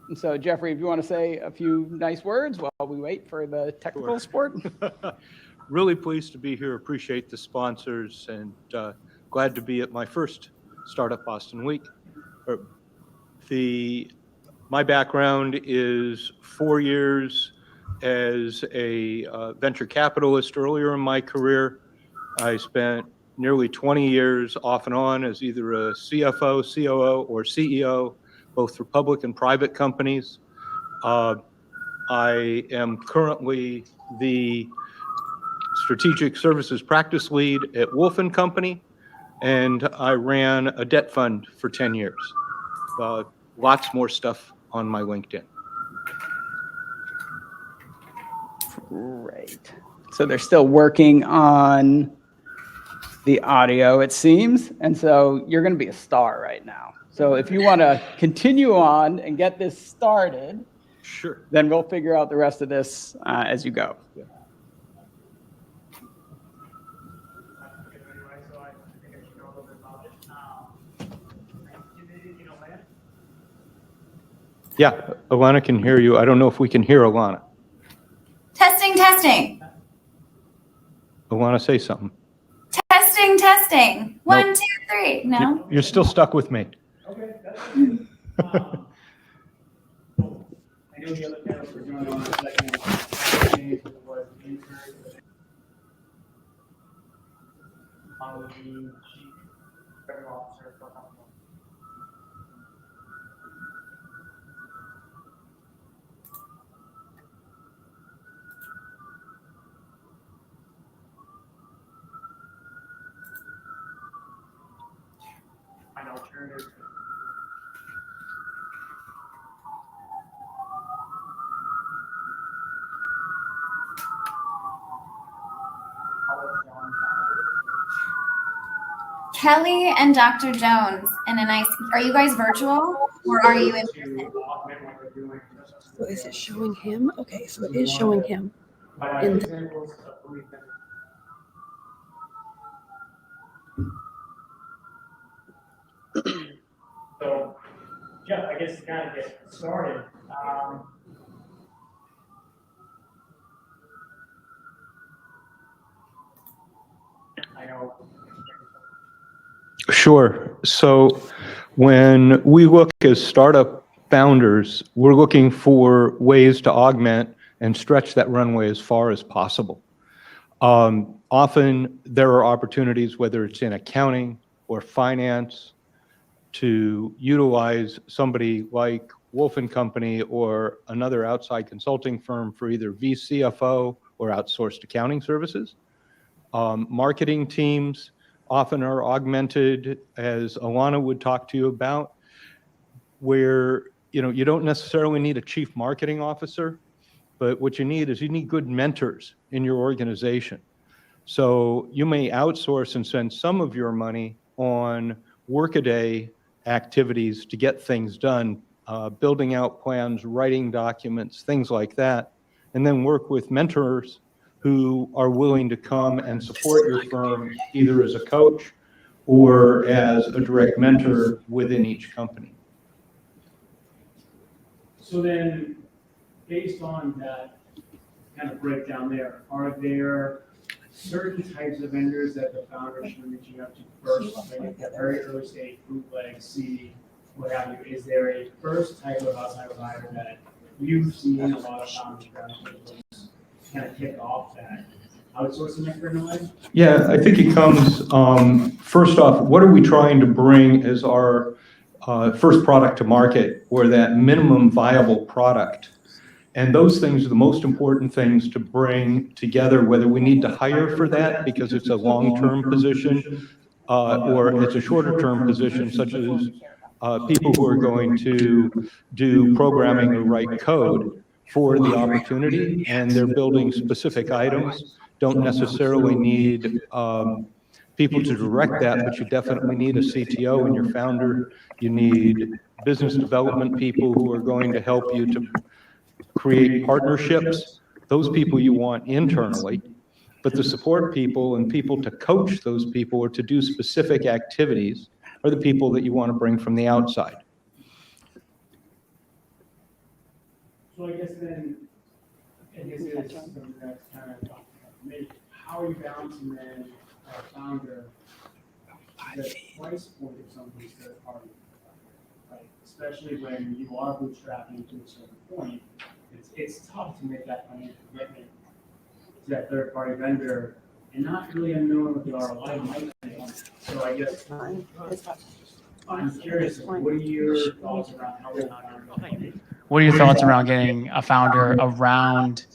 And so, Jeffrey, if you want to say a few nice words while we wait for the technical support. Really pleased to be here. Appreciate the sponsors, and glad to be at my first Startup Boston Week. My background is 4 years as a venture capitalist earlier in my career. I spent nearly 20 years off and on as either a CFO, COO, or CEO, both for public and private companies. I am currently the strategic services practice lead at Wolf & Company, and I ran a debt fund for 10 years. Lots more stuff on my LinkedIn. Great. So they're still working on the audio, it seems. And so you're going to be a star right now. So if you want to continue on and get this started, sure, then we'll figure out the rest of this as you go. Yeah. Yeah, Alana can hear you. I don't know if we can hear Alana. Testing, testing. Alana, say something. Testing, testing. Nope. 1, 2, 3. No? You're still stuck with me. Okay, that's fine. I know the other panelists were joining on a second. Was intern, the chief revenue officer for a company. An alternative. Kelly and Dr. Jones in a nice. Are you guys virtual or are you in person? So is it showing him? Okay, so it is showing him. So, Jeff, I guess to kind of get started, I know. Sure. So when we look as startup founders, we're looking for ways to augment and stretch that runway as far as possible. Often there are opportunities, whether it's in accounting or finance, to utilize somebody like Wolf & Company or another outside consulting firm for either VCFO or outsourced accounting services. Marketing teams often are augmented, as Alana would talk to you about, where you don't necessarily need a chief marketing officer, but what you need good mentors in your organization. So you may outsource and spend some of your money on workaday activities to get things done, building out plans, writing documents, things like that, and then work with mentors who are willing to come and support your firm either as a coach or as a direct mentor within each company. So then, based on that kind of breakdown there, are there certain types of vendors that the founders should be reaching out to first, like at the very early stage, bootleg, seed, what have you? Is there a first type of outside provider that you've seen a lot of founders kind of kick off that outsourcing effort in a way? Yeah, I think it comes, first off, what are we trying to bring as our first product to market, or that minimum viable product? And those things are the most important things to bring together, whether we need to hire for that because it's a long-term position or it's a shorter-term position, such as people who are going to do programming or write code for the opportunity, and they're building specific items. Don't necessarily need people to direct that, but you definitely need a CTO in your founder. You need business development people who are going to help you to create partnerships. Those people you want internally, but the support people and people to coach those people or to do specific activities are the people that you want to bring from the outside. So I guess then, and this is something that's kind of tough to make, how are you balancing then a founder, the price point of some of these third parties? Like, especially when you are bootstrapping to a certain point, it's tough to make that financial commitment to that third party vendor and not really knowing what the ROI might be on it. So I guess I'm curious, what are your thoughts about how we're not going? What are your thoughts around getting a founder around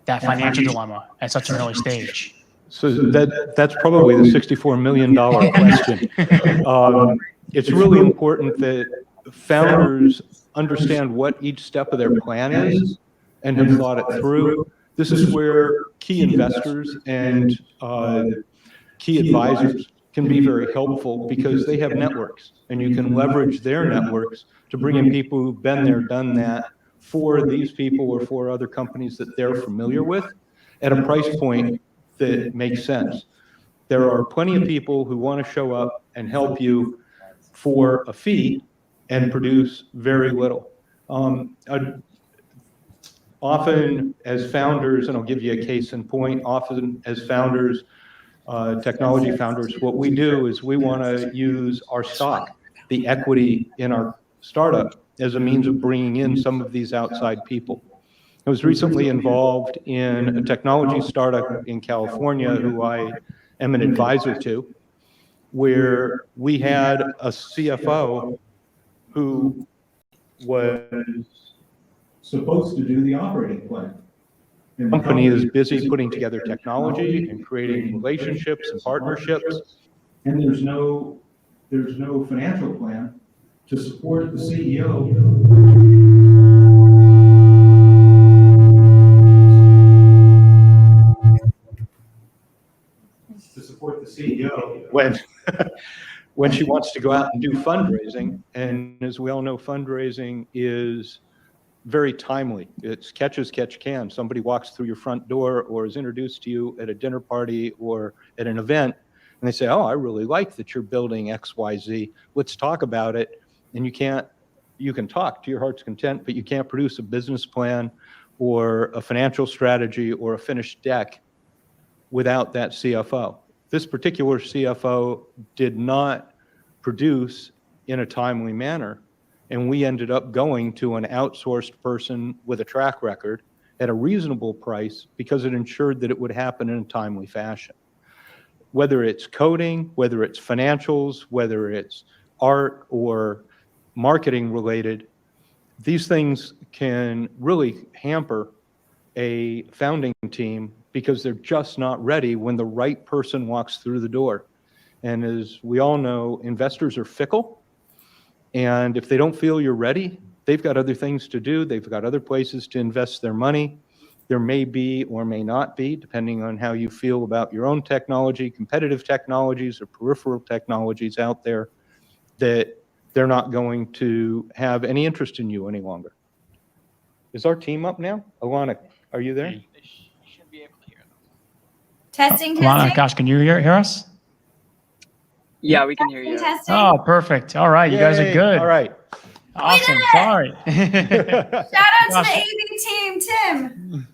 that financial dilemma at such an early stage? So that's probably the $64 million question. It's really important that founders understand what each step of their plan is and have thought it through. This is where key investors and key advisors can be very helpful because they have networks, and you can leverage their networks to bring in people who've been there, done that for these people or for other companies that they're familiar with at a price point that makes sense. There are plenty of people who want to show up and help you for a fee and produce very little. Often as founders, and I'll give you a case in point, often as founders, technology founders, what we do is we want to use our stock, the equity in our startup, as a means of bringing in some of these outside people. I was recently involved in a technology startup in California who I am an advisor to, where we had a CFO who was supposed to do the operating plan. The company is busy putting together technology and creating relationships and partnerships, and there's no financial plan to support the CEO. When she wants to go out and do fundraising. And as we all know, fundraising is very timely. It's catch as catch can. Somebody walks through your front door or is introduced to you at a dinner party or at an event, and they say, oh, I really like that you're building XYZ. Let's talk about it. And you can talk to your heart's content, but you can't produce a business plan or a financial strategy or a finished deck without that CFO. This particular CFO did not produce in a timely manner, and we ended up going to an outsourced person with a track record at a reasonable price because it ensured that it would happen in a timely fashion. Whether it's coding, whether it's financials, whether it's art or marketing related, these things can really hamper a founding team because they're just not ready when the right person walks through the door. And as we all know, investors are fickle. And if they don't feel you're ready, they've got other things to do. They've got other places to invest their money. There may be or may not be, depending on how you feel about your own technology, competitive technologies or peripheral technologies out there, that they're not going to have any interest in you any longer. Is our team up now? Alana, are you there? Testing, Alana, testing. gosh, can you hear us? Yeah, we can hear you. Testing. Oh, perfect. All right. You guys are Yay. good. All right. Awesome. did it! Sorry. Shout out to Gosh. the AV team, Tim.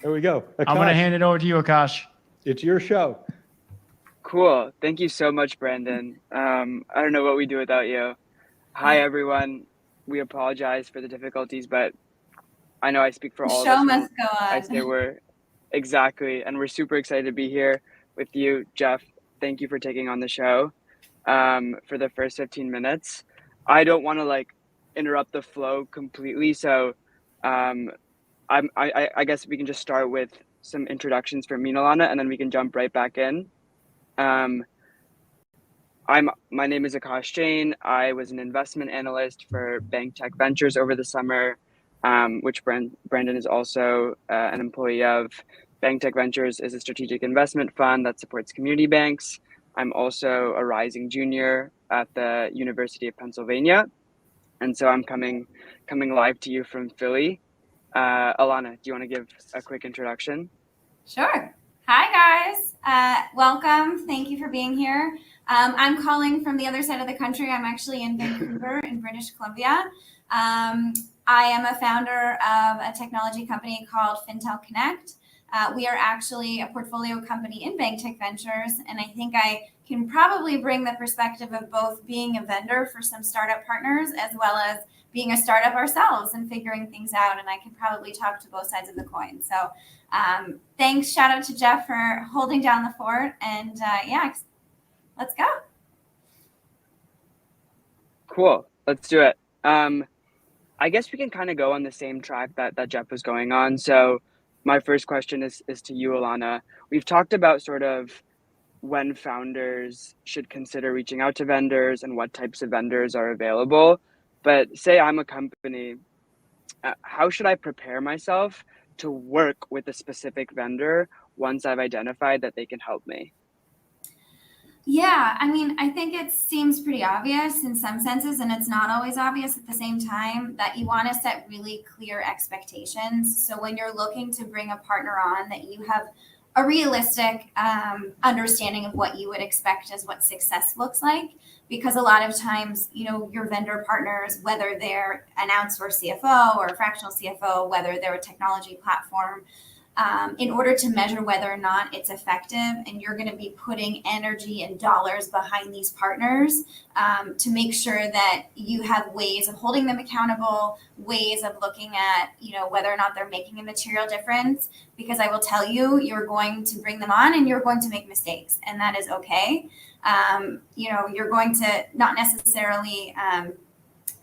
There we go. I'm going to Akash, hand it over to you, Akash. it's your show. Cool. Thank you so much, Brandon. I don't know what we do without you. Hi, everyone. We apologize for the difficulties, but I know I speak for The all show of us. must go I say on. we're exactly, and we're super excited to be here with you, Jeff. Thank you for taking on the show for the first 15 minutes. I don't want to interrupt the flow completely, so I guess we can just start with some introductions for me and Alana, and then we can jump right back in. My name is Akash Jain. I was an investment analyst for Bank Tech Ventures over the summer, which Brandon is also an employee of. Bank Tech Ventures is a strategic investment fund that supports community banks. I'm also a rising junior at the University of Pennsylvania, and so I'm coming live to you from Philly. Alana, do you want to give a quick introduction? Sure. Hi, guys. Welcome. Thank you for being here. I'm calling from the other side of the country. I'm actually in Vancouver in British Columbia. I am a founder of a technology company called Fintel Connect. We are actually a portfolio company in BankTech Ventures, and I think I can probably bring the perspective of both being a vendor for some startup partners as well as being a startup ourselves and figuring things out. And I can probably talk to both sides of the coin. So thanks. Shout out to Jeff for holding down the fort. And yeah, let's go. Cool. Let's do it. I guess we can kind of go on the same track that Jeff was going on. So my first question is to you, Alana. We've talked about sort of when founders should consider reaching out to vendors and what types of vendors are available. But say I'm a company, how should I prepare myself to work with a specific vendor once I've identified that they can help me? Yeah, I mean, I think it seems pretty obvious in some senses, and it's not always obvious at the same time, that you want to set really clear expectations. So when you're looking to bring a partner on, that you have a realistic understanding of what you would expect as what success looks like. Because a lot of times, you know, your vendor partners, whether they're an outsourced CFO or a fractional CFO, whether they're a technology platform, in order to measure whether or not it's effective, and you're going to be putting energy and dollars behind these partners to make sure that you have ways of holding them accountable, ways of looking at, you know, whether or not they're making a material difference. Because I will tell you, you're going to bring them on and you're going to make mistakes, and that is okay. You know, you're going to not necessarily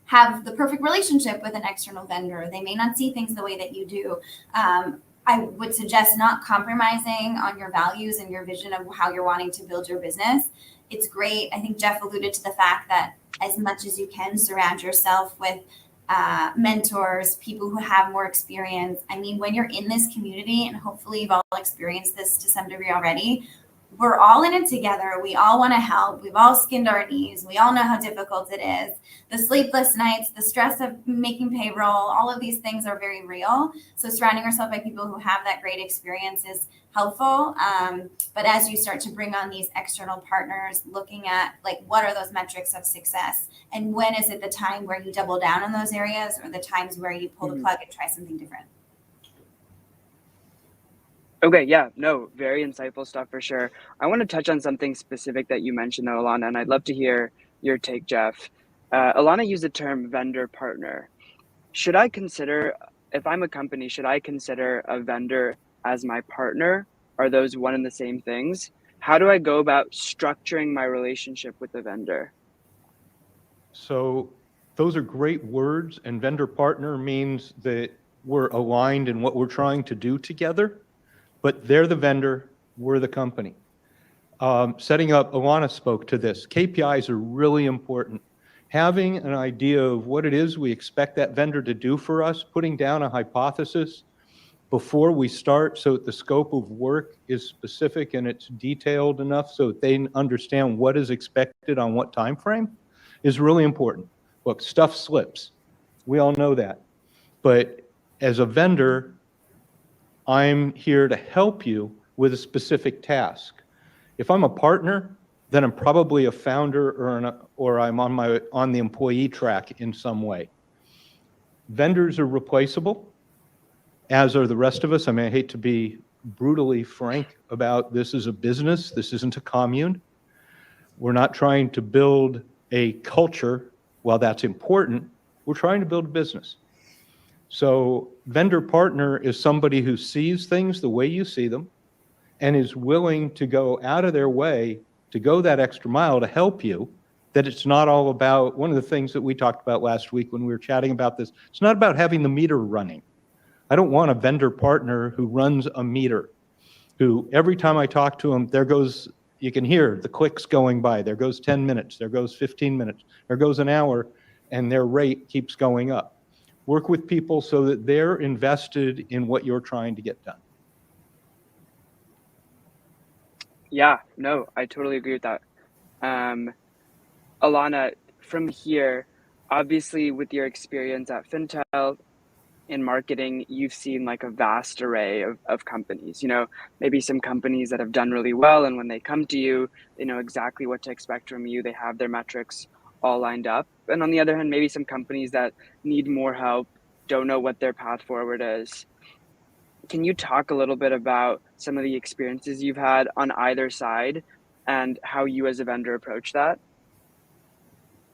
have the perfect relationship with an external vendor. They may not see things the way that you do. I would suggest not compromising on your values and your vision of how you're wanting to build your business. It's great. I think Jeff alluded to the fact that as much as you can, surround yourself with mentors, people who have more experience. I mean, when you're in this community, and hopefully you've all experienced this to some degree already, we're all in it together. We all want to help. We've all skinned our knees. We all know how difficult it is. The sleepless nights, the stress of making payroll, all of these things are very real. So surrounding yourself by people who have that great experience is helpful. But as you start to bring on these external partners, looking at like, what are those metrics of success? And when is it the time where you double down on those areas, or the times where you pull the plug and try something different? Okay, yeah, no, very insightful stuff for sure. I want to touch on something specific that you mentioned, though, Alana, and I'd love to hear your take, Jeff. Alana used the term vendor partner. Should I consider, if I'm a company, should I consider a vendor as my partner? Are those one and the same things? How do I go about structuring my relationship with the vendor? So those are great words, and vendor partner means that we're aligned in what we're trying to do together, but they're the vendor, we're the company. Setting up, Alana spoke to this, KPIs are really important. Having an idea of what it is we expect that vendor to do for us, putting down a hypothesis before we start so that the scope of work is specific and it's detailed enough so that they understand what is expected on what time frame is really important. Look, stuff slips. We all know that. But as a vendor, I'm here to help you with a specific task. If I'm a partner, then I'm probably a founder or I'm on the employee track in some way. Vendors are replaceable, as are the rest of us. I mean, I hate to be brutally frank about this as a business. This isn't a commune. We're not trying to build a culture. While that's important, we're trying to build a business. So vendor partner is somebody who sees things the way you see them and is willing to go out of their way to go that extra mile to help you, that it's not all about, one of the things that we talked about last week when we were chatting about this, it's not about having the meter running. I don't want a vendor partner who runs a meter, who every time I talk to them, there goes, you can hear the clicks going by, there goes 10 minutes, there goes 15 minutes, there goes an hour, and their rate keeps going up. Work with people so that they're invested in what you're trying to get done. Yeah, no, I totally agree with that. Alana, from here, obviously with your experience at Fintel in marketing, you've seen like a vast array of companies, you know, maybe some companies that have done really well. And when they come to you, they know exactly what to expect from you. They have their metrics all lined up. And on the other hand, maybe some companies that need more help don't know what their path forward is. Can you talk a little bit about some of the experiences you've had on either side and how you as a vendor approach that?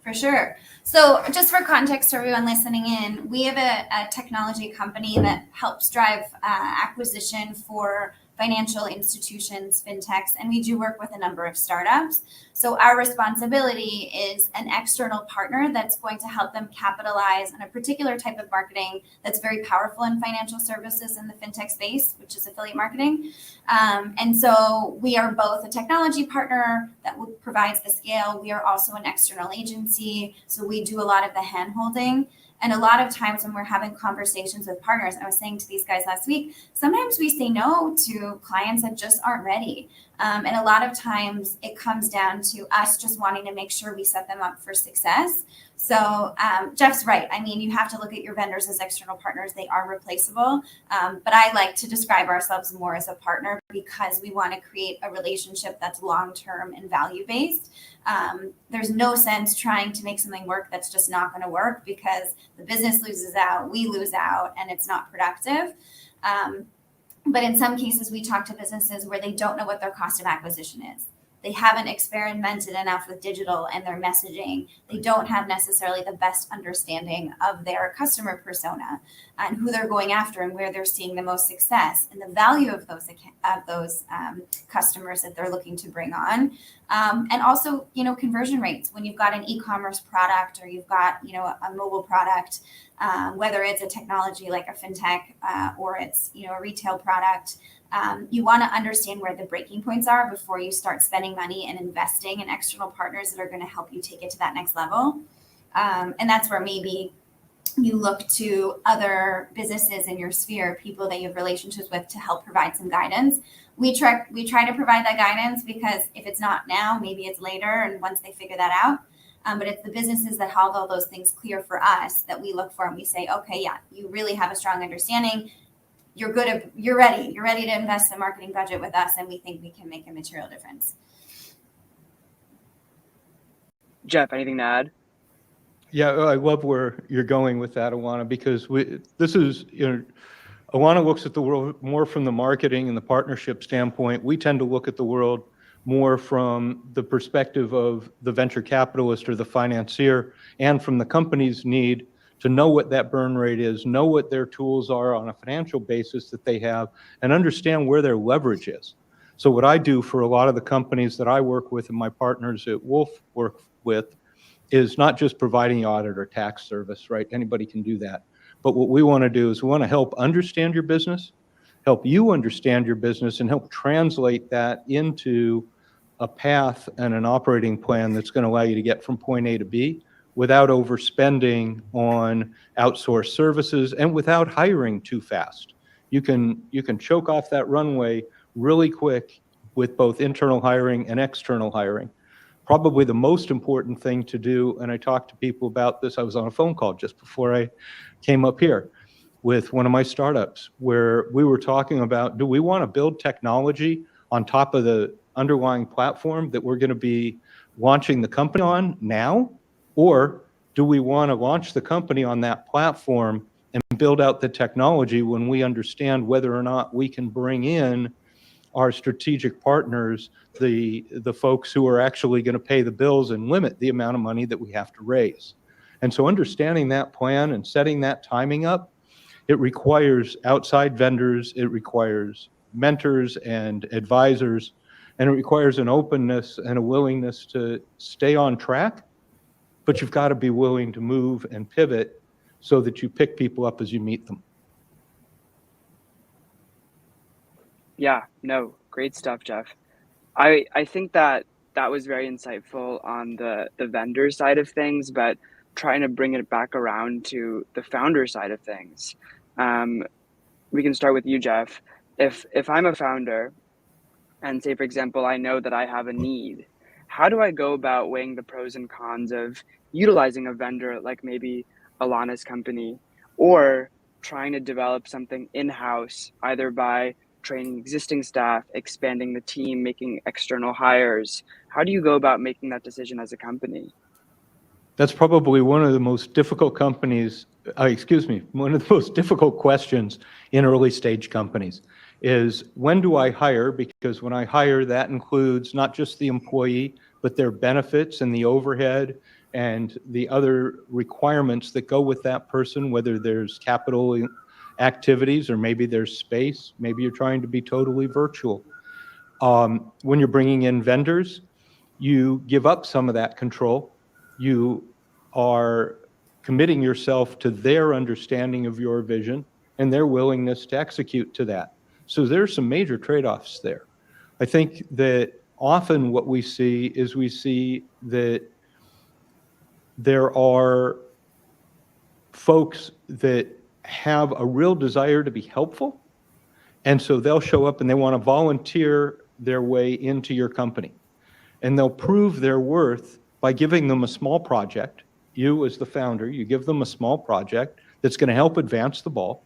For sure. So, just for context for everyone listening in, we have a technology company that helps drive acquisition for financial institutions, fintechs, and we do work with a number of startups. So, our responsibility is an external partner that's going to help them capitalize on a particular type of marketing that's very powerful in financial services in the fintech space, which is affiliate marketing. And so we are both a technology partner that provides the scale. We are also an external agency. So we do a lot of the hand holding. And a lot of times when we're having conversations with partners, I was saying to these guys last week, sometimes we say no to clients that just aren't ready. And a lot of times it comes down to us just wanting to make sure we set them up for success. So Jeff's right. I mean, you have to look at your vendors as external partners. They are replaceable. But I like to describe ourselves more as a partner because we want to create a relationship that's long-term and value-based. There's no sense trying to make something work that's just not going to work because the business loses out, we lose out, and it's not productive. But in some cases, we talk to businesses where they don't know what their cost of acquisition is. They haven't experimented enough with digital and their messaging. They don't have necessarily the best understanding of their customer persona and who they're going after and where they're seeing the most success and the value of those customers that they're looking to bring on. And also, conversion rates. When you've got an e-commerce product or you've got, a mobile product, whether it's a technology like a fintech or it's, a retail product, you want to understand where the breaking points are before you start spending money and investing in external partners that are going to help you take it to that next level. And that's where maybe you look to other businesses in your sphere, people that you have relationships with to help provide some guidance. We try to provide that guidance because if it's not now, maybe it's later. And once they figure that out, but it's the businesses that have all those things clear for us that we look for and we say, okay, yeah, you really have a strong understanding. You're ready to invest the marketing budget with us, and we think we can make a material difference. Jeff, anything to add? Yeah, I love where you're going with that, Awana, because Awana looks at the world more from the marketing and the partnership standpoint. We tend to look at the world more from the perspective of the venture capitalist or the financier and from the company's need to know what that burn rate is, know what their tools are on a financial basis that they have, and understand where their leverage is. So what I do for a lot of the companies that I work with and my partners at Wolf work with is not just providing audit or tax service, right? Anybody can do that. But what we want to do is we want to help understand your business, help you understand your business, and help translate that into a path and an operating plan that's going to allow you to get from point A to B without overspending on outsourced services and without hiring too fast. You can choke off that runway really quick with both internal hiring and external hiring. Probably the most important thing to do, and I talked to people about this, I was on a phone call just before I came up here with one of my startups where we were talking about, do we want to build technology on top of the underlying platform that we're going to be launching the company on now? Or do we want to launch the company on that platform and build out the technology when we understand whether or not we can bring in our strategic partners, the folks who are actually going to pay the bills and limit the amount of money that we have to raise? And so understanding that plan and setting that timing up, it requires outside vendors, it requires mentors and advisors, and it requires an openness and a willingness to stay on track, but you've got to be willing to move and pivot so that you pick people up as you meet them. Yeah, no, great stuff, Jeff. I think that was very insightful on the vendor side of things, but trying to bring it back around to the founder side of things. We can start with you, Jeff. If I'm a founder and say, for example, I know that I have a need, how do I go about weighing the pros and cons of utilizing a vendor like maybe Alana's company, or trying to develop something in-house, either by training existing staff, expanding the team, making external hires? How do you go about making that decision as a company? That's probably one of the most difficult companies one of the most difficult questions in early stage companies is, when do I hire? Because when I hire, that includes not just the employee, but their benefits and the overhead and the other requirements that go with that person, whether there's capital activities or maybe there's space, maybe you're trying to be totally virtual. When you're bringing in vendors, you give up some of that control. You are committing yourself to their understanding of your vision and their willingness to execute to that. So there's some major trade-offs there. I think that often what we see is that there are folks that have a real desire to be helpful, and so they'll show up and they want to volunteer their way into your company. And they'll prove their worth by giving them a small project. You, as the founder, you give them a small project that's going to help advance the ball.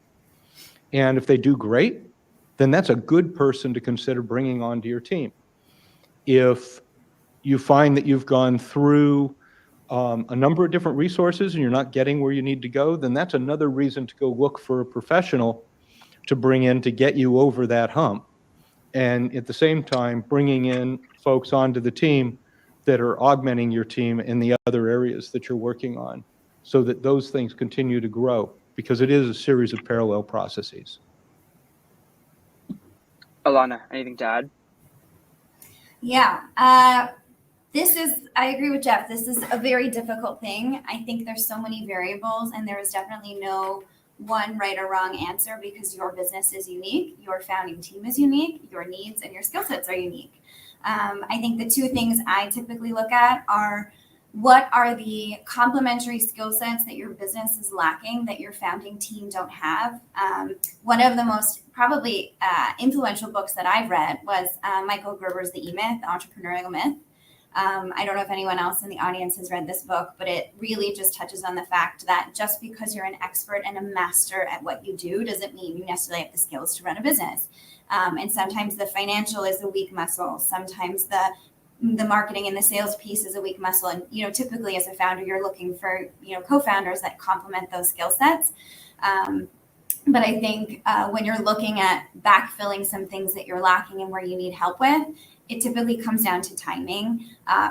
And if they do great, then that's a good person to consider bringing onto your team. If you find that you've gone through a number of different resources and you're not getting where you need to go, then that's another reason to go look for a professional to bring in to get you over that hump. And at the same time, bringing in folks onto the team that are augmenting your team in the other areas that you're working on, so that those things continue to grow, because it is a series of parallel processes. Alana, anything to add? Yeah. I agree with Jeff. This is a very difficult thing. I think there's so many variables, and there is definitely no one right or wrong answer, because your business is unique, your founding team is unique, your needs and your skill sets are unique. I think the two things I typically look at are, what are the complementary skill sets that your business is lacking that your founding team don't have? One of the most probably influential books that I've read was Michael Gerber's The E-Myth, The Entrepreneurial Myth. I don't know if anyone else in the audience has read this book, but it really just touches on the fact that just because you're an expert and a master at what you do doesn't mean you necessarily have the skills to run a business. And sometimes the financial is a weak muscle. Sometimes the marketing and the sales piece is a weak muscle. And, typically as a founder, you're looking for, co-founders that complement those skill sets. But I think when you're looking at backfilling some things that you're lacking and where you need help with, it typically comes down to timing.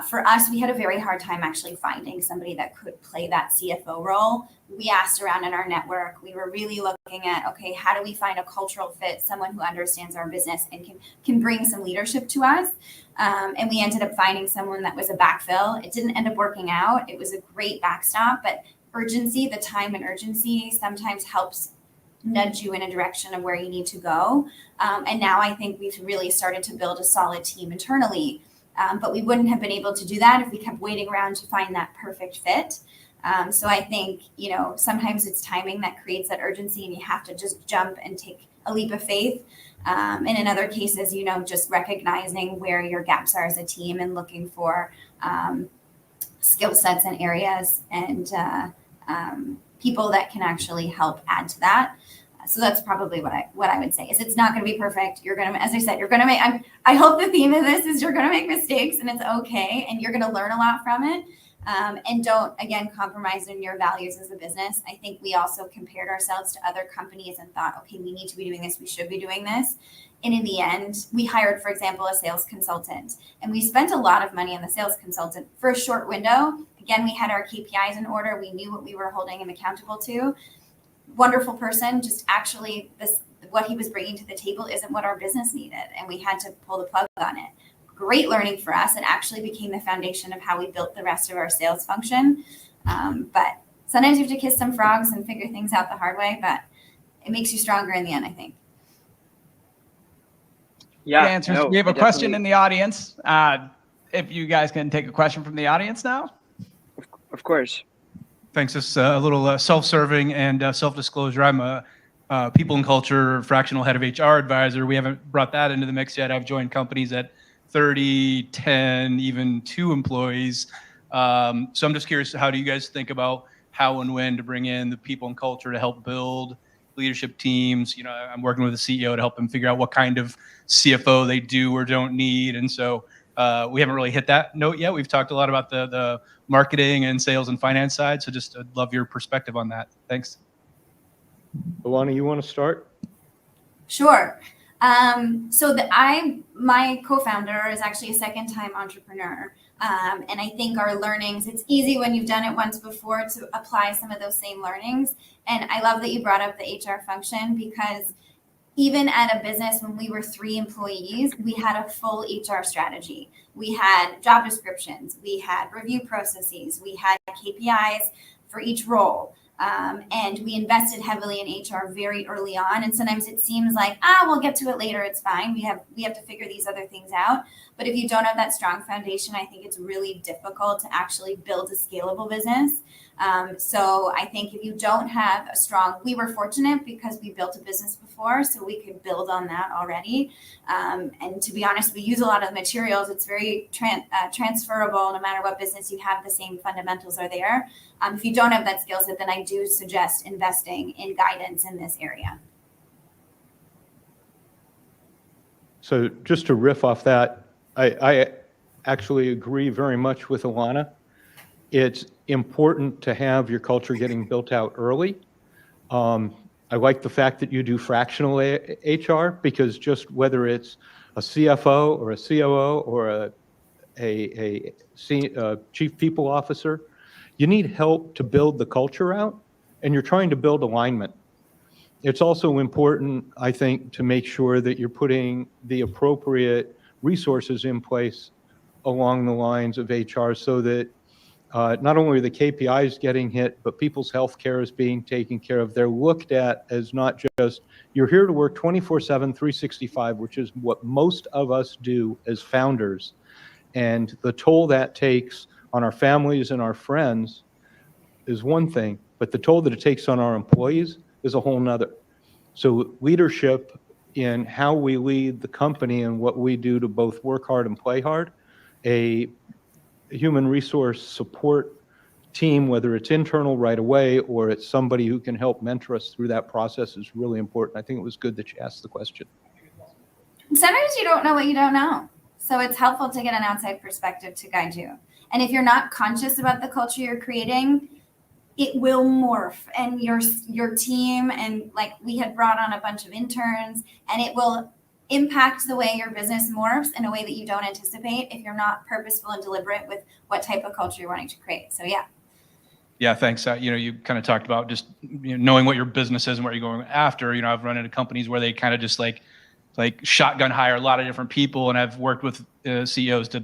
For us, we had a very hard time actually finding somebody that could play that CFO role. We asked around in our network. We were really looking at, okay, how do we find a cultural fit, someone who understands our business and can bring some leadership to us? And we ended up finding someone that was a backfill. It didn't end up working out. It was a great backstop, but urgency, the time and urgency sometimes helps nudge you in a direction of where you need to go. And now I think we've really started to build a solid team internally. But we wouldn't have been able to do that if we kept waiting around to find that perfect fit. So I think, sometimes it's timing that creates that urgency, and you have to just jump and take a leap of faith. And in other cases, just recognizing where your gaps are as a team and looking for skill sets and areas and people that can actually help add to that. So that's probably what I would say is, it's not going to be perfect. You're going to, as I said, you're going to make, I hope the theme of this is you're going to make mistakes, and it's okay. And you're going to learn a lot from it. And don't, again, compromise in your values as a business. I think we also compared ourselves to other companies and thought, okay, we need to be doing this. We should be doing this. And in the end, we hired, for example, a sales consultant, and we spent a lot of money on the sales consultant for a short window. Again, we had our KPIs in order. We knew what we were holding him accountable to. Wonderful person, just actually what he was bringing to the table isn't what our business needed, and we had to pull the plug on it. Great learning for us. It actually became the foundation of how we built the rest of our sales function. But sometimes you have to kiss some frogs and figure things out the hard way, but it makes you stronger in the end, I think. Yeah. Answers. We have a question in the audience. If you guys can take a question from the audience now. Of course. Thanks. This is a little self-serving and self-disclosure. I'm a people and culture fractional head of HR advisor. We haven't brought that into the mix yet. I've joined companies at 30, 10, even 2 employees. So I'm just curious, how do you guys think about how and when to bring in the people and culture to help build leadership teams? I'm working with a CEO to help them figure out what kind of CFO they do or don't need. And so We haven't really hit that note yet. We've talked a lot about the marketing and sales and finance side. So just I'd love your perspective on that. Thanks. Alana, you want to start? Sure. So my co-founder is actually a second-time entrepreneur. And I think our learnings, it's easy when you've done it once before to apply some of those same learnings. And I love that you brought up the HR function, because even at a business when we were 3 employees, we had a full HR strategy. We had job descriptions, we had review processes, we had KPIs for each role. And we invested heavily in HR very early on. And sometimes it seems like, we'll get to it later. It's fine. We have to figure these other things out. But if you don't have that strong foundation, I think it's really difficult to actually build a scalable business. So I think if you don't have we were fortunate because we built a business before, so we could build on that already. And to be honest, we use a lot of the materials. It's very transferable. No matter what business you have, the same fundamentals are there. If you don't have that skill set, then I do suggest investing in guidance in this area. So just to riff off that, I actually agree very much with Alana. It's important to have your culture getting built out early. I like the fact that you do fractional HR, because just whether it's a CFO or a COO or a chief people officer, you need help to build the culture out, and you're trying to build alignment. It's also important, I think, to make sure that you're putting the appropriate resources in place along the lines of HR, so that not only are the KPIs getting hit, but people's health care is being taken care of. They're looked at as not just, you're here to work 24/7, 365, which is what most of us do as founders. And the toll that takes on our families and our friends is one thing, but the toll that it takes on our employees is a whole nother. So leadership in how we lead the company and what we do to both work hard and play hard, a human resource support team, whether it's internal right away or it's somebody who can help mentor us through that process, is really important. I think it was good that you asked the question. Sometimes you don't know what you don't know. So it's helpful to get an outside perspective to guide you. And if you're not conscious about the culture you're creating, it will morph, and your team, and like we had brought on a bunch of interns, and it will impact the way your business morphs in a way that you don't anticipate if you're not purposeful and deliberate with what type of culture you're wanting to create. So yeah. Yeah, thanks. You kind of talked about just knowing what your business is and what you're going after. I've run into companies where they kind of just like shotgun hire a lot of different people, and I've worked with CEOs to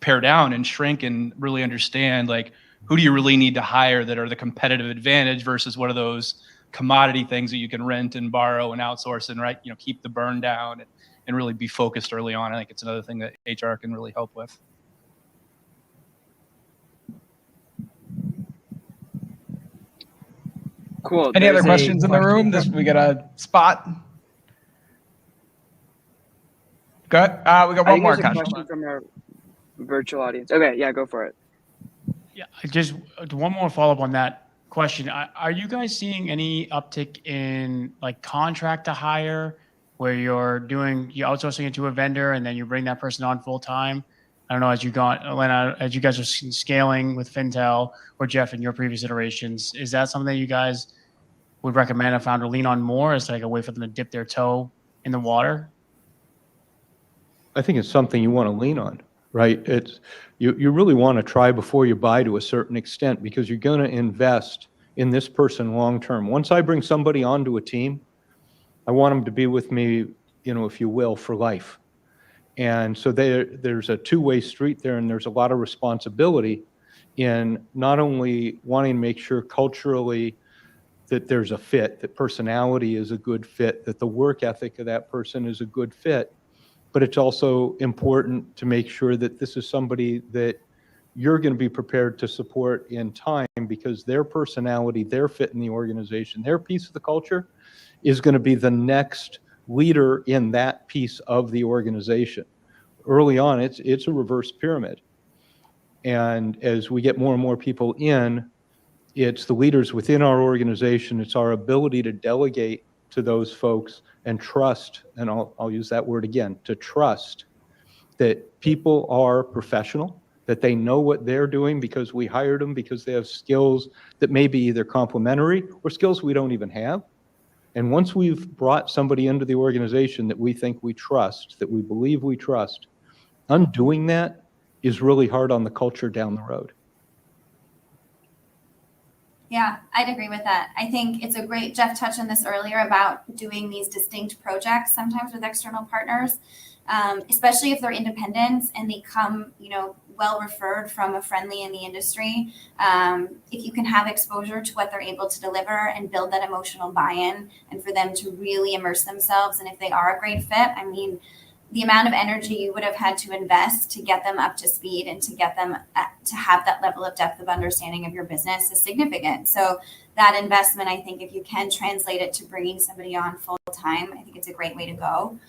pare down and shrink and really understand, like, who do you really need to hire that are the competitive advantage versus what are those commodity things that you can rent and borrow and outsource and keep the burn down and really be focused early on. I think it's another thing that HR can really help with. Cool. Any other There's a questions in the room? We got a spot. Good. We got I one think more. there's a question from our virtual audience. Okay, yeah, go for it. Yeah, just one more follow-up on that question. Are you guys seeing any uptick in like contract to hire, where you're outsourcing it to a vendor and then you bring that person on full time? I don't know, as you guys are scaling with Fintel, or Jeff in your previous iterations, is that something that you guys would recommend a founder lean on more as like a way for them to dip their toe in the water? I think it's something you want to lean on, right? You really want to try before you buy to a certain extent, because you're going to invest in this person long term. Once I bring somebody onto a team, I want them to be with me, if you will, for life. And so there's a two-way street there, and there's a lot of responsibility in not only wanting to make sure culturally that there's a fit, that personality is a good fit, that the work ethic of that person is a good fit, but it's also important to make sure that this is somebody that you're going to be prepared to support in time, because their personality, their fit in the organization, their piece of the culture is going to be the next leader in that piece of the organization. Early on, it's a reverse pyramid. And as we get more and more people in, it's the leaders within our organization, it's our ability to delegate to those folks and trust, and I'll use that word again, to trust that people are professional, that they know what they're doing because we hired them because they have skills that may be either complementary or skills we don't even have. And once we've brought somebody into the organization that we think we trust, that we believe we trust, undoing that is really hard on the culture down the road. Yeah, I'd agree with that. I think it's a great, Jeff touched on this earlier about doing these distinct projects sometimes with external partners, especially if they're independents and they come, well referred from a friendly in the industry. If you can have exposure to what they're able to deliver and build that emotional buy-in and for them to really immerse themselves. And if they are a great fit, I mean, the amount of energy you would have had to invest to get them up to speed and to get them to have that level of depth of understanding of your business is significant. So that investment, I think if you can translate it to bringing somebody on full time, I think it's a great way to go.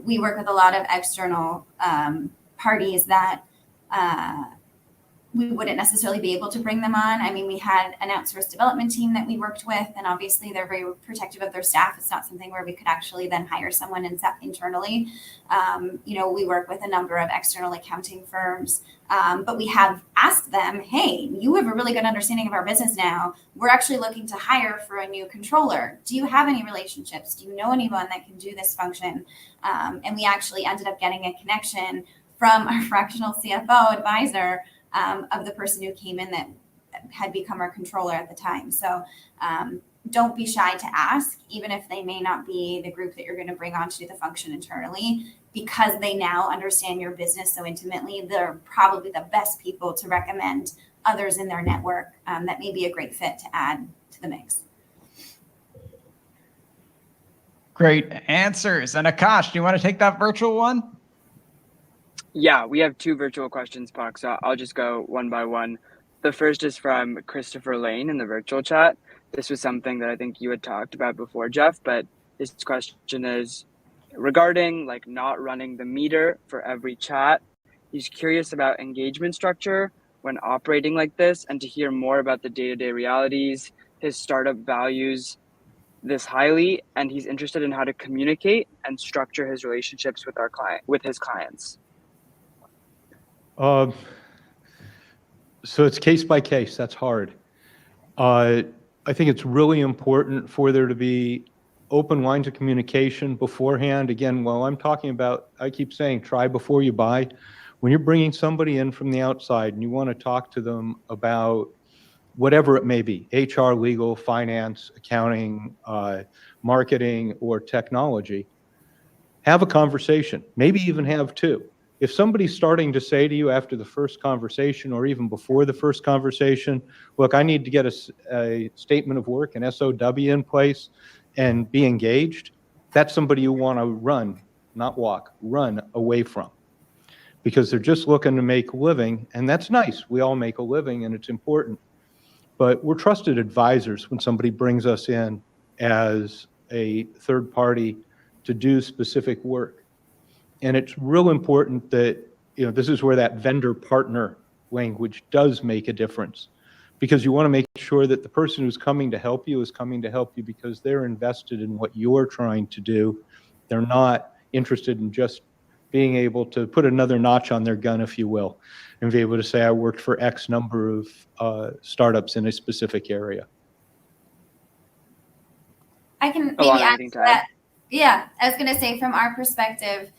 We work with a lot of external parties that we wouldn't necessarily be able to bring them on. I mean, we had an outsourced development team that we worked with, and obviously they're very protective of their staff. It's not something where we could actually then hire someone internally. We work with a number of external accounting firms, but we have asked them, hey, you have a really good understanding of our business now. We're actually looking to hire for a new controller. Do you have any relationships? Do you know anyone that can do this function? And we actually ended up getting a connection from our fractional CFO advisor of the person who came in that had become our controller at the time. So don't be shy to ask, even if they may not be the group that you're going to bring on to do the function internally, because they now understand your business so intimately. They're probably the best people to recommend others in their network that may be a great fit to add to the mix. Great answers. And Akash, do you want to take that virtual one? Yeah, we have two virtual questions, Puck, so I'll just go one by one. The first is from Christopher Lane in the virtual chat. This was something that I think you had talked about before, Jeff, but his question is regarding not running the meter for every chat. He's curious about engagement structure when operating like this and to hear more about the day-to-day realities. His startup values this highly, and he's interested in how to communicate and structure his relationships with his clients. So it's case by case. That's hard. I think it's really important for there to be open lines of communication beforehand. Again, while I'm talking about, I keep saying, try before you buy. When you're bringing somebody in from the outside and you want to talk to them about whatever it may be, HR, legal, finance, accounting, marketing, or technology, have a conversation, maybe even have two. If somebody's starting to say to you after the first conversation or even before the first conversation, look, I need to get a statement of work, an SOW in place and be engaged, that's somebody you want to run, not walk, run away from. Because they're just looking to make a living, and that's nice. We all make a living and it's important. But we're trusted advisors when somebody brings us in as a third party to do specific work. And it's real important that, this is where that vendor partner language does make a difference, because you want to make sure that the person who's coming to help you is coming to help you because they're invested in what you're trying to do. They're not interested in just being able to put another notch on their gun, if you will, and be able to say, I worked for X number of startups in a specific area. I can maybe add to that. Yeah, I was going to say from our perspective,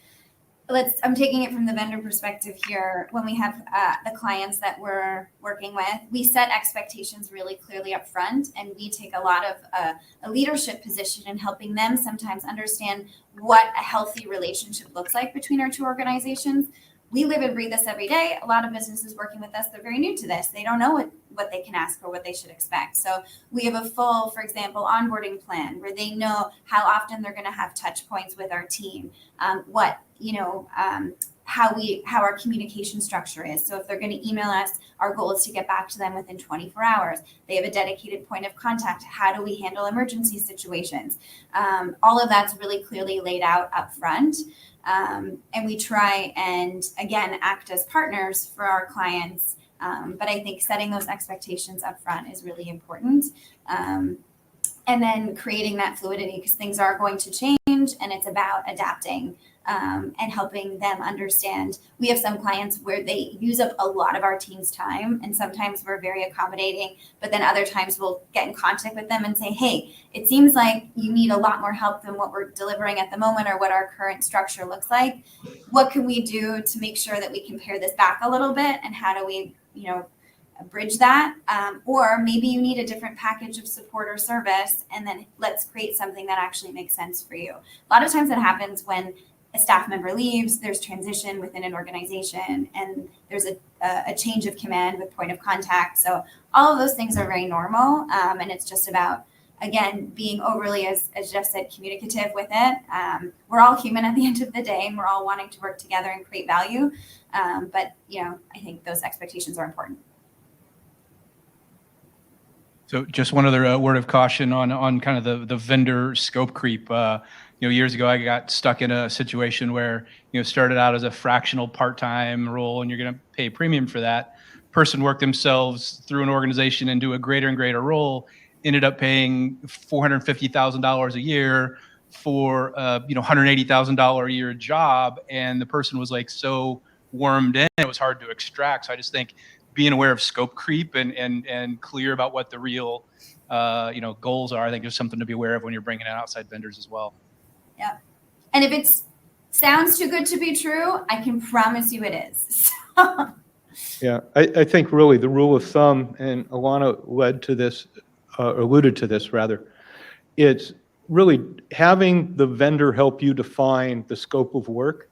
I'm taking it from the vendor perspective here. When we have the clients that we're working with, we set expectations really clearly up front, and we take a lot of a leadership position in helping them sometimes understand what a healthy relationship looks like between our two organizations. We live and breathe this every day. A lot of businesses working with us, they're very new to this. They don't know what they can ask or what they should expect. So we have a full, for example, onboarding plan where they know how often they're going to have touch points with our team, how our communication structure is. So if they're going to email us, our goal is to get back to them within 24 hours. They have a dedicated point of contact. How do we handle emergency situations? All of that's really clearly laid out up front. And we try and, again, act as partners for our clients. But I think setting those expectations up front is really important. And and then creating that fluidity, because things are going to change, and it's about adapting and helping them understand. We have some clients where they use up a lot of our team's time, and sometimes we're very accommodating, but then other times we'll get in contact with them and say, hey, it seems like you need a lot more help than what we're delivering at the moment or what our current structure looks like. What can we do to make sure that we can pare this back a little bit, and how do we, bridge that? Or maybe you need a different package of support or service, and then let's create something that actually makes sense for you. A lot of times that happens when a staff member leaves, there's transition within an organization, and there's a change of command with point of contact. So all of those things are very normal, and it's just about, again, being overly, as Jeff said, communicative with it. We're all human at the end of the day, and we're all wanting to work together and create value. But I think those expectations are important. So just one other word of caution on kind of the vendor scope creep. Years ago, I got stuck in a situation where, started out as a fractional part-time role, and you're going to pay a premium for that. Person worked themselves through an organization into a greater and greater role, ended up paying $450,000 a year for $180,000 a year job, and the person was like so wormed in, it was hard to extract. So I just think being aware of scope creep and clear about what the real goals are, I think, is something to be aware of when you're bringing in outside vendors as well. Yeah. And if it sounds too good to be true, I can promise you it is. Yeah, I think really the rule of thumb, and Alana alluded to this rather, it's really having the vendor help you define the scope of work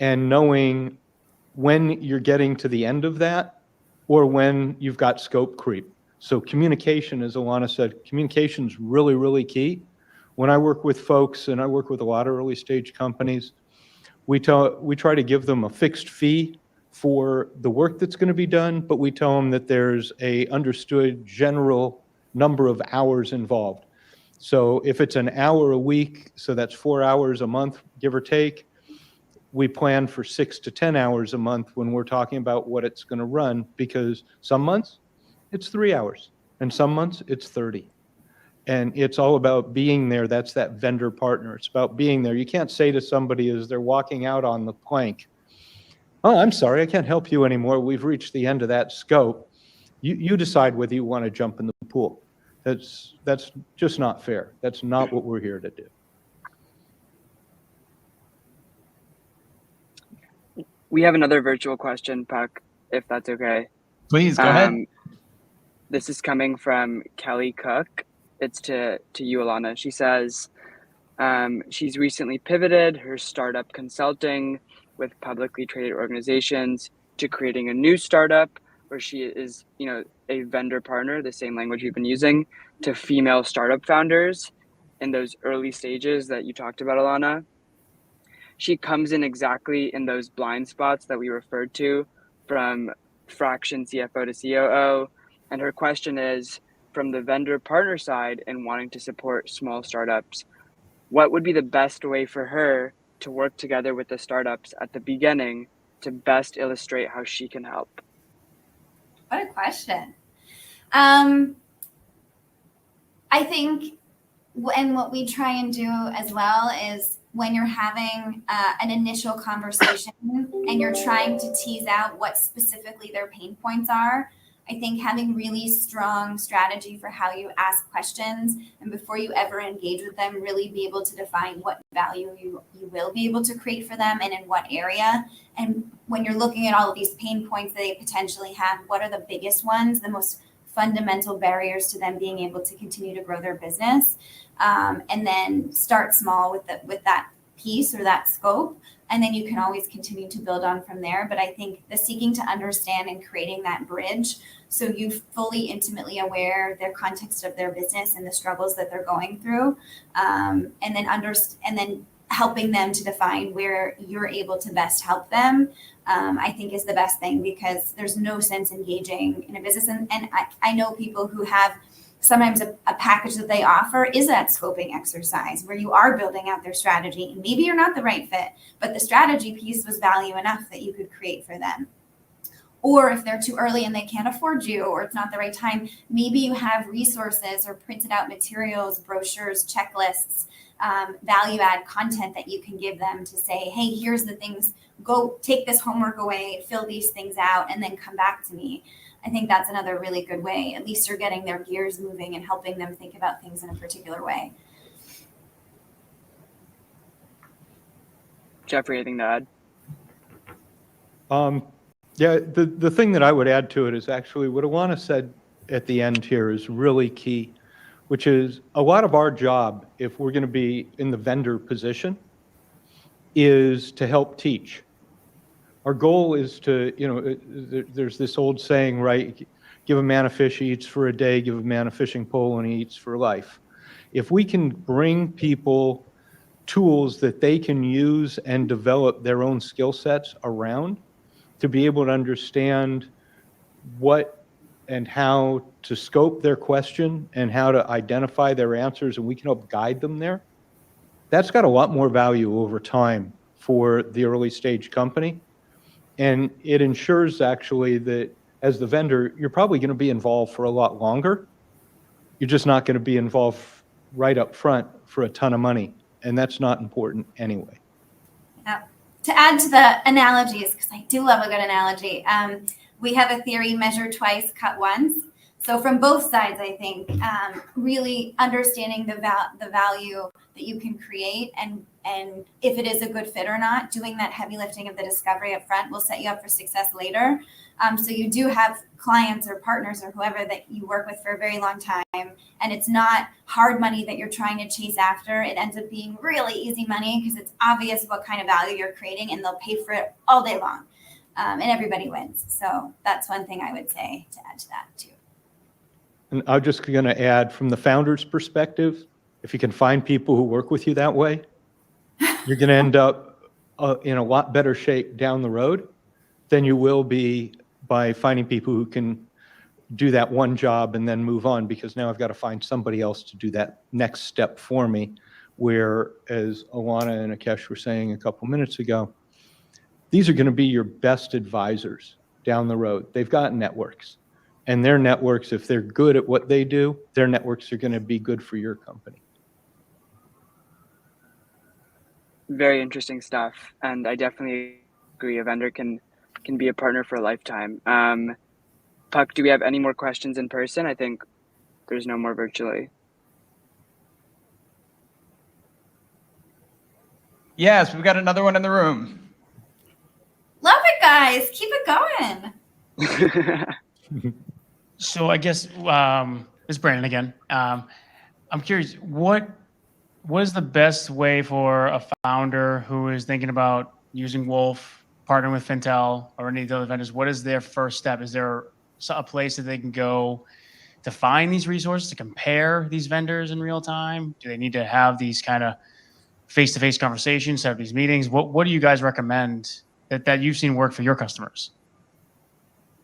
and knowing when you're getting to the end of that or when you've got scope creep. So communication, as Alana said, communication is really, really key. When I work with folks, and I work with a lot of early stage companies, we try to give them a fixed fee for the work that's going to be done, but we tell them that there's a understood general number of hours involved. So if it's an hour a week, so that's 4 hours a month, give or take, we plan for 6 to 10 hours a month when we're talking about what it's going to run, because some months it's 3 hours and some months it's 30. And it's all about being there. That's that vendor partner. It's about being there. You can't say to somebody as they're walking out on the plank, oh, I'm sorry, I can't help you anymore. We've reached the end of that scope. You decide whether you want to jump in the pool. That's just not fair. That's not what we're here to do. We have another virtual question, Puck, if that's okay. Please, go ahead. This is coming from Kelly Cook. It's to you, Alana. She says she's recently pivoted her startup consulting with publicly traded organizations to creating a new startup where she is, a vendor partner, the same language we've been using, to female startup founders in those early stages that you talked about, Alana. She comes in exactly in those blind spots that we referred to, from fraction CFO to COO. And her question is, from the vendor partner side and wanting to support small startups, what would be the best way for her to work together with the startups at the beginning to best illustrate how she can help? What a question. I think, and what we try and do as well is, when you're having an initial conversation and you're trying to tease out what specifically their pain points are, I think having really strong strategy for how you ask questions, and before you ever engage with them, really be able to define what value you will be able to create for them and in what area. And when you're looking at all of these pain points that they potentially have, what are the biggest ones, the most fundamental barriers to them being able to continue to grow their business, and then start small with that piece or that scope, and then you can always continue to build on from there. But I think the seeking to understand and creating that bridge, so you fully intimately aware their context of their business and the struggles that they're going through, and then helping them to define where you're able to best help them, I think is the best thing, because there's no sense engaging in a business. And I know people who have sometimes a package that they offer is that scoping exercise where you are building out their strategy. And maybe you're not the right fit, but the strategy piece was value enough that you could create for them. Or if they're too early and they can't afford you, or it's not the right time, maybe you have resources or printed out materials, brochures, checklists, value add content that you can give them to say, hey, here's the things, go take this homework away, fill these things out, and then come back to me. I think that's another really good way. At least you're getting their gears moving and helping them think about things in a particular way. Jeffrey, anything to add? Yeah, the thing that I would add to it is actually what Alana said at the end here is really key, which is a lot of our job, if we're going to be in the vendor position, is to help teach. Our goal is to, there's this old saying, right? Give a man a fish, he eats for a day. Give a man a fishing pole, and he eats for life. If we can bring people tools that they can use and develop their own skill sets around to be able to understand what and how to scope their question and how to identify their answers, and we can help guide them there, that's got a lot more value over time for the early stage company. And it ensures actually that as the vendor, you're probably going to be involved for a lot longer. You're just not going to be involved right up front for a ton of money. And that's not important anyway. Yeah. To add to the analogies, because I do love a good analogy, we have a theory, measure twice, cut once. So from both sides, I think, really understanding the value that you can create and if it is a good fit or not, doing that heavy lifting of the discovery up front will set you up for success later. So you do have clients or partners or whoever that you work with for a very long time, and it's not hard money that you're trying to chase after. It ends up being really easy money because it's obvious what kind of value you're creating, and they'll pay for it all day long, and everybody wins. So that's one thing I would say to add to that too. And I'm just going to add, from the founder's perspective, if you can find people who work with you that way, you're going to end up in a lot better shape down the road than you will be by finding people who can do that one job and then move on, because now I've got to find somebody else to do that next step for me. Where, as Alana and Akesh were saying a couple minutes ago, these are going to be your best advisors down the road. They've got networks. And their networks, if they're good at what they do, their networks are going to be good for your company. Very interesting stuff. And I definitely agree a vendor can be a partner for a lifetime. Puck, do we have any more questions in person? I think there's no more virtually. Yes, we've got another one in the room. Love it, guys. Keep it going. So I guess it's Brandon again. I'm curious, what is the best way for a founder who is thinking about using Wolf, partnering with Fintel or any of the other vendors? What is their first step? Is there a place that they can go to find these resources, to compare these vendors in real time? Do they need to have these kind of face-to-face conversations, have these meetings? What do you guys recommend that you've seen work for your customers?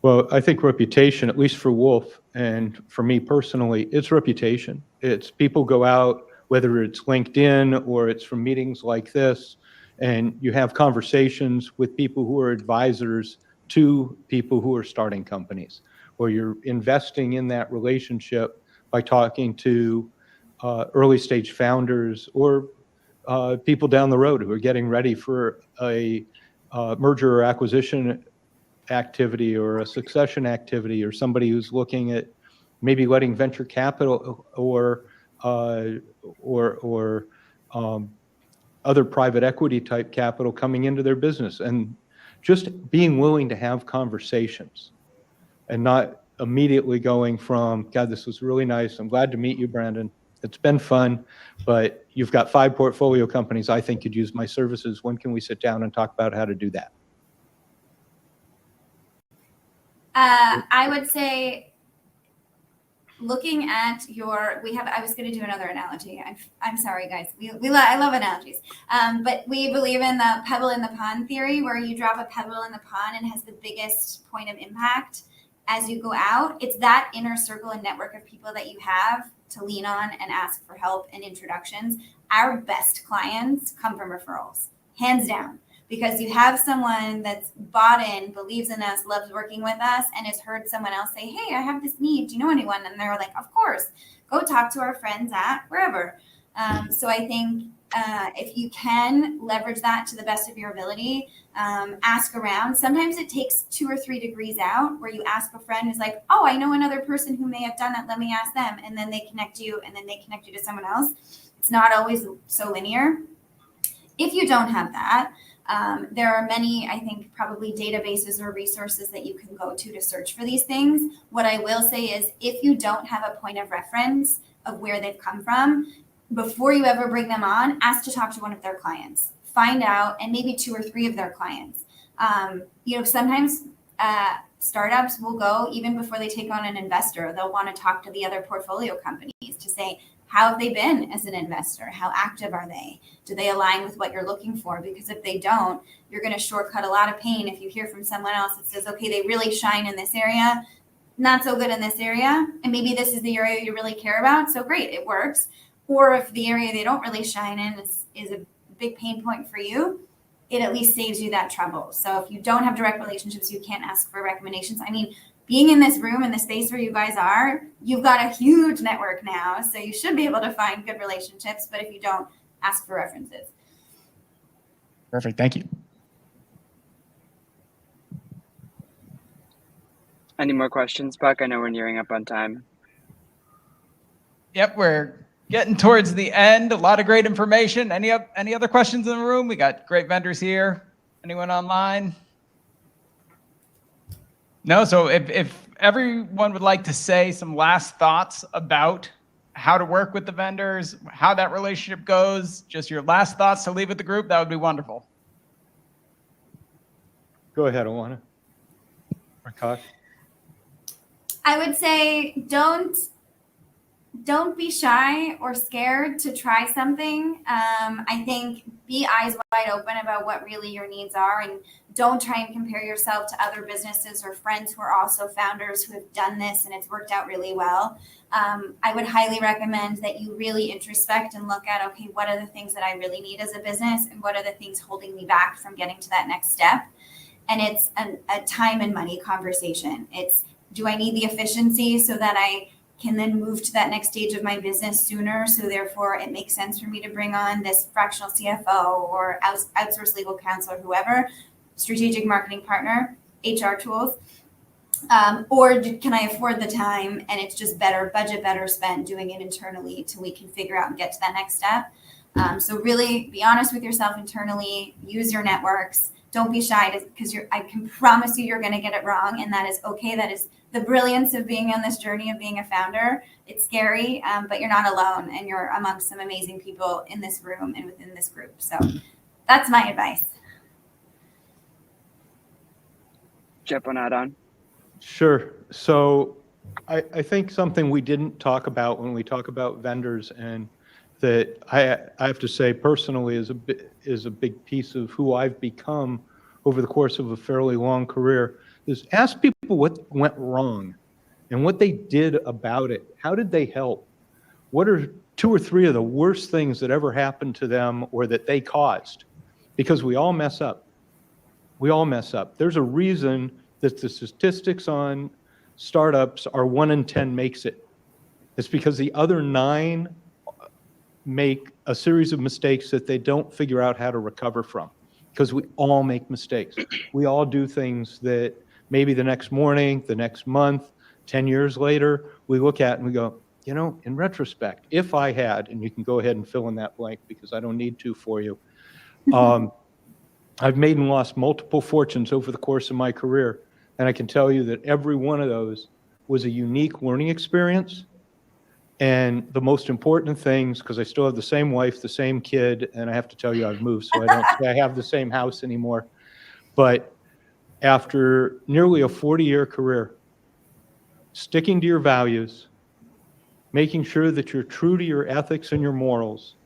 Well, I think reputation, at least for Wolf and for me personally, it's reputation. It's people go out, whether it's LinkedIn or it's from meetings like this, and you have conversations with people who are advisors to people who are starting companies, or you're investing in that relationship by talking to early stage founders or people down the road who are getting ready for a merger or acquisition activity or a succession activity, or somebody who's looking at maybe letting venture capital or other private equity type capital coming into their business, and just being willing to have conversations and not immediately going from, God, this was really nice. I'm glad to meet you, Brandon. It's been fun, but you've got 5 portfolio companies I think could use my services. When can we sit down and talk about how to do that? I would say looking at I was going to do another analogy. I'm sorry, guys. I love analogies. But we believe in the pebble in the pond theory, where you drop a pebble in the pond and it has the biggest point of impact as you go out. It's that inner circle and network of people that you have to lean on and ask for help and introductions. Our best clients come from referrals, hands down. because you have someone that's bought in, believes in us, loves working with us, and has heard someone else say, hey, I have this need. Do you know anyone? And they're like, of course, go talk to our friends at wherever. So I think if you can leverage that to the best of your ability, ask around. Sometimes it takes 2 or 3 degrees out where you ask a friend who's like, oh, I know another person who may have done it. Let me ask them. And then they connect you, and then they connect you to someone else. It's not always so linear. If you don't have that, there are many, I think, probably databases or resources that you can go to search for these things. What I will say is if you don't have a point of reference of where they've come from, before you ever bring them on, ask to talk to one of their clients. Find out, and maybe 2 or 3 of their clients. Sometimes startups will go, even before they take on an investor, they'll want to talk to the other portfolio companies to say, how have they been as an investor? How active are they? Do they align with what you're looking for? Because if they don't, you're going to shortcut a lot of pain if you hear from someone else that says, okay, they really shine in this area, not so good in this area, and maybe this is the area you really care about, so great, it works. Or if the area they don't really shine in is a big pain point for you, it at least saves you that trouble. So if you don't have direct relationships, you can't ask for recommendations. I mean, being in this room, in the space where you guys are, you've got a huge network now. So you should be able to find good relationships. But if you don't, ask for references. Perfect. Thank you. Any more questions, Buck? I know we're nearing up on time. Yep, we're getting towards the end. A lot of great information. Any other questions in the room? We got great vendors here. Anyone online? No, so if everyone would like to say some last thoughts about how to work with the vendors, how that relationship goes, just your last thoughts to leave with the group, that would be wonderful. Go ahead, Alana. Prakash. I would say don't be shy or scared to try something. I think be eyes wide open about what really your needs are, and don't try and compare yourself to other businesses or friends who are also founders who have done this and it's worked out really well. I would highly recommend that you really introspect and look at, okay, what are the things that I really need as a business, and what are the things holding me back from getting to that next step? And it's a time and money conversation. It's, do I need the efficiency so that I can then move to that next stage of my business sooner? So therefore it makes sense for me to bring on this fractional CFO or outsource legal counsel or whoever, strategic marketing partner, HR tools. Or can I afford the time and it's just better spent doing it internally till we can figure out and get to that next step. So really be honest with yourself internally, use your networks. Don't be shy, because I can promise you you're going to get it wrong, and that is okay. That is the brilliance of being on this journey of being a founder. It's scary, but you're not alone, and you're amongst some amazing people in this room and within this group. So that's my advice. Jeff, want to add on? Sure. So I think something we didn't talk about when we talk about vendors, and that I have to say personally is a big piece of who I've become over the course of a fairly long career, is ask people what went wrong and what they did about it. How did they help? What are 2 or 3 of the worst things that ever happened to them or that they caused? Because we all mess up. We all mess up. There's a reason that the statistics on startups are 1 in 10 makes it. It's because the other 9 make a series of mistakes that they don't figure out how to recover from, because we all make mistakes. We all do things that maybe the next morning, the next month, 10 years later, we look at and we go, you know, in retrospect, if I had, and you can go ahead and fill in that blank because I don't need to for you. I've made and lost multiple fortunes over the course of my career. And I can tell you that every one of those was a unique learning experience. And the most important things, because I still have the same wife, the same kid, and I have to tell you I've moved, so I don't say I have the same house anymore. But after nearly a 40-year career, sticking to your values, making sure that you're true to your ethics and your morals,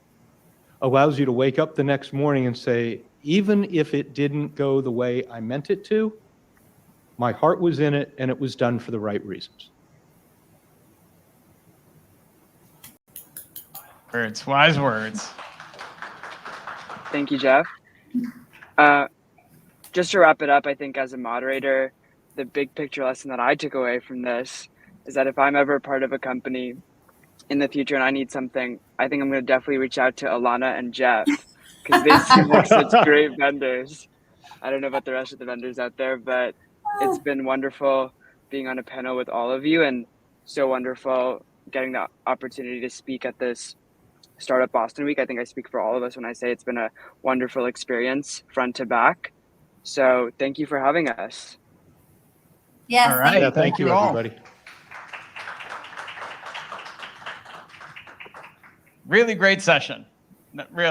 allows you to wake up the next morning and say, even if it didn't go the way I meant it to, my heart was in it and it was done for the right reasons. Words, wise words. Thank you, Jeff. Just to wrap it up, I think as a moderator, the big picture lesson that I took away from this is that if I'm ever part of a company in the future and I need something, I think I'm going to definitely reach out to Alana and Jeff because they seem like such great vendors. I don't know about the rest of the vendors out there, but it's been wonderful being on a panel with all of you and so wonderful getting the opportunity to speak at this Startup Boston Week. I think I speak for all of us when I say it's been a wonderful experience front to back. So thank you for having us. Yes, All right. Yeah, thank thank you, all. everybody. Really great session. Really.